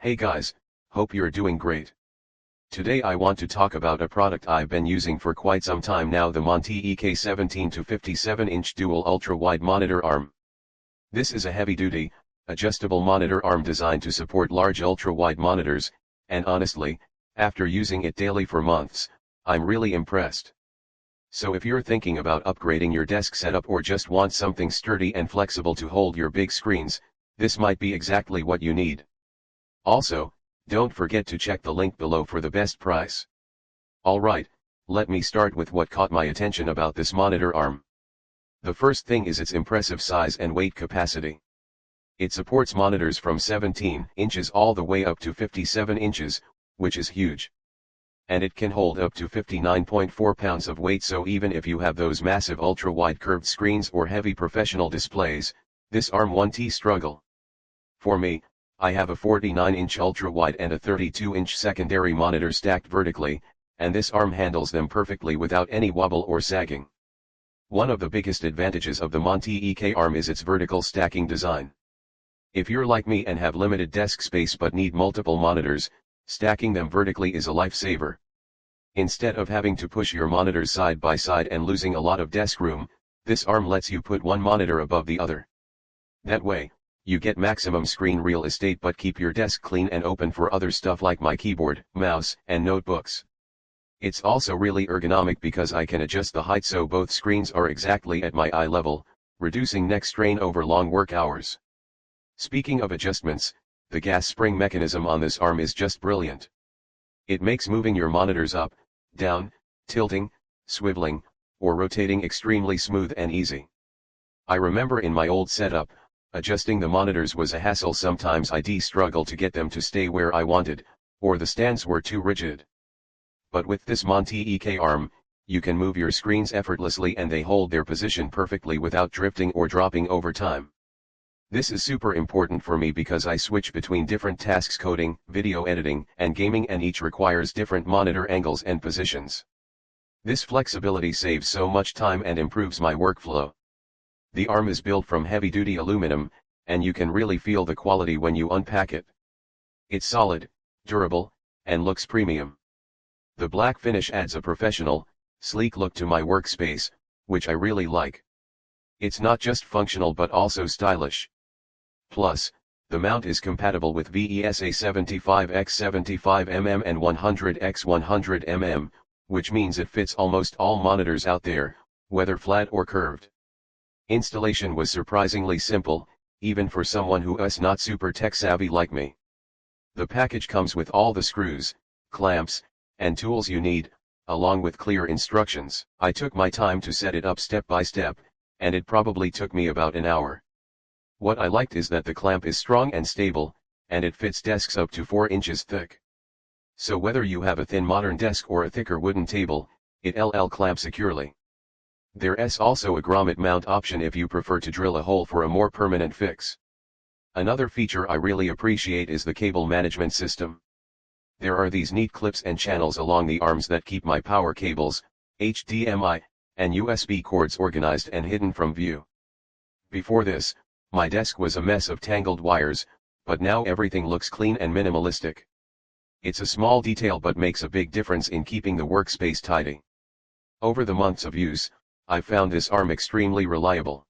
Hey guys, hope you're doing great. Today I want to talk about a product I've been using for quite some time now, the monTEK 17 to 57-inch dual ultra-wide monitor arm. This is a heavy-duty, adjustable monitor arm designed to support large ultra-wide monitors, and honestly, after using it daily for months, I'm really impressed. So if you're thinking about upgrading your desk setup or just want something sturdy and flexible to hold your big screens, this might be exactly what you need. Also, don't forget to check the link below for the best price. Alright, let me start with what caught my attention about this monitor arm. The first thing is its impressive size and weight capacity. It supports monitors from 17 inches all the way up to 57 inches, which is huge. And it can hold up to 59.4 pounds of weight, so even if you have those massive ultra-wide curved screens or heavy professional displays, this arm won't struggle. For me, I have a 49-inch ultra-wide and a 32-inch secondary monitor stacked vertically, and this arm handles them perfectly without any wobble or sagging. One of the biggest advantages of the monTEK arm is its vertical stacking design. If you're like me and have limited desk space but need multiple monitors, stacking them vertically is a lifesaver. Instead of having to push your monitors side by side and losing a lot of desk room, this arm lets you put one monitor above the other. That way, you get maximum screen real estate but keep your desk clean and open for other stuff like my keyboard, mouse, and notebooks. It's also really ergonomic because I can adjust the height so both screens are exactly at my eye level, reducing neck strain over long work hours. Speaking of adjustments, the gas spring mechanism on this arm is just brilliant. It makes moving your monitors up, down, tilting, swiveling, or rotating extremely smooth and easy. I remember in my old setup, adjusting the monitors was a hassle. Sometimes I'd struggle to get them to stay where I wanted, or the stands were too rigid. But with this monTEK arm, you can move your screens effortlessly and they hold their position perfectly without drifting or dropping over time. This is super important for me because I switch between different tasks: coding, video editing, and gaming, and each requires different monitor angles and positions. This flexibility saves so much time and improves my workflow. The arm is built from heavy-duty aluminum, and you can really feel the quality when you unpack it. It's solid, durable, and looks premium. The black finish adds a professional, sleek look to my workspace, which I really like. It's not just functional but also stylish. Plus, the mount is compatible with Vesa 75x75mm and 100x100mm, which means it fits almost all monitors out there, whether flat or curved. Installation was surprisingly simple, even for someone who's not super tech savvy like me. The package comes with all the screws, clamps, and tools you need, along with clear instructions. I took my time to set it up step by step, and it probably took me about an hour. What I liked is that the clamp is strong and stable, and it fits desks up to 4 inches thick. So whether you have a thin modern desk or a thicker wooden table, it'll clamp securely. There's also a grommet mount option if you prefer to drill a hole for a more permanent fix. Another feature I really appreciate is the cable management system. There are these neat clips and channels along the arms that keep my power cables, HDMI, and USB cords organized and hidden from view. Before this, my desk was a mess of tangled wires, but now everything looks clean and minimalistic. It's a small detail but makes a big difference in keeping the workspace tidy. Over the months of use, I've found this arm extremely reliable.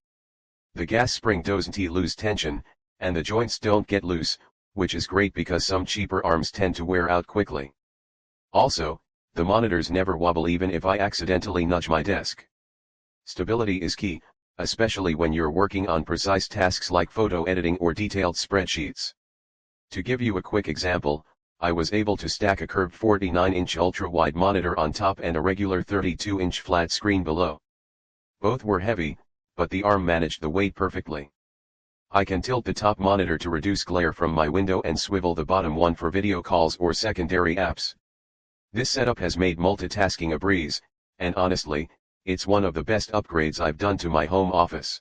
The gas spring doesn't lose tension, and the joints don't get loose, which is great because some cheaper arms tend to wear out quickly. Also, the monitors never wobble even if I accidentally nudge my desk. Stability is key, especially when you're working on precise tasks like photo editing or detailed spreadsheets. To give you a quick example, I was able to stack a curved 49-inch ultra-wide monitor on top and a regular 32-inch flat screen below. Both were heavy, but the arm managed the weight perfectly. I can tilt the top monitor to reduce glare from my window and swivel the bottom one for video calls or secondary apps. This setup has made multitasking a breeze, and honestly, it's one of the best upgrades I've done to my home office.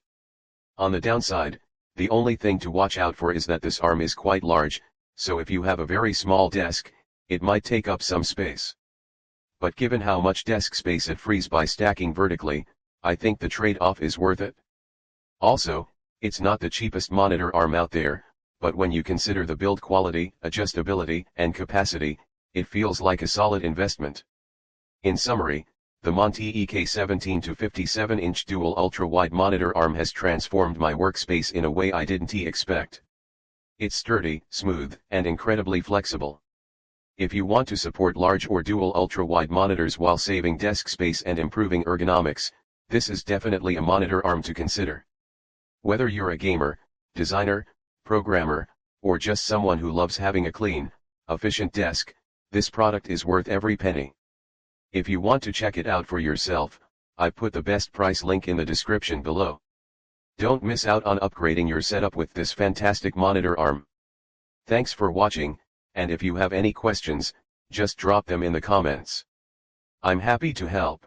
On the downside, the only thing to watch out for is that this arm is quite large, so if you have a very small desk, it might take up some space. But given how much desk space it frees by stacking vertically, I think the trade-off is worth it. Also, it's not the cheapest monitor arm out there, but when you consider the build quality, adjustability, and capacity, it feels like a solid investment. In summary, the monTEK 17 to 57-inch dual ultra-wide monitor arm has transformed my workspace in a way I didn't expect. It's sturdy, smooth, and incredibly flexible. If you want to support large or dual ultra-wide monitors while saving desk space and improving ergonomics, this is definitely a monitor arm to consider. Whether you're a gamer, designer, programmer, or just someone who loves having a clean, efficient desk, this product is worth every penny. If you want to check it out for yourself, I put the best price link in the description below. Don't miss out on upgrading your setup with this fantastic monitor arm. Thanks for watching, and if you have any questions, just drop them in the comments. I'm happy to help.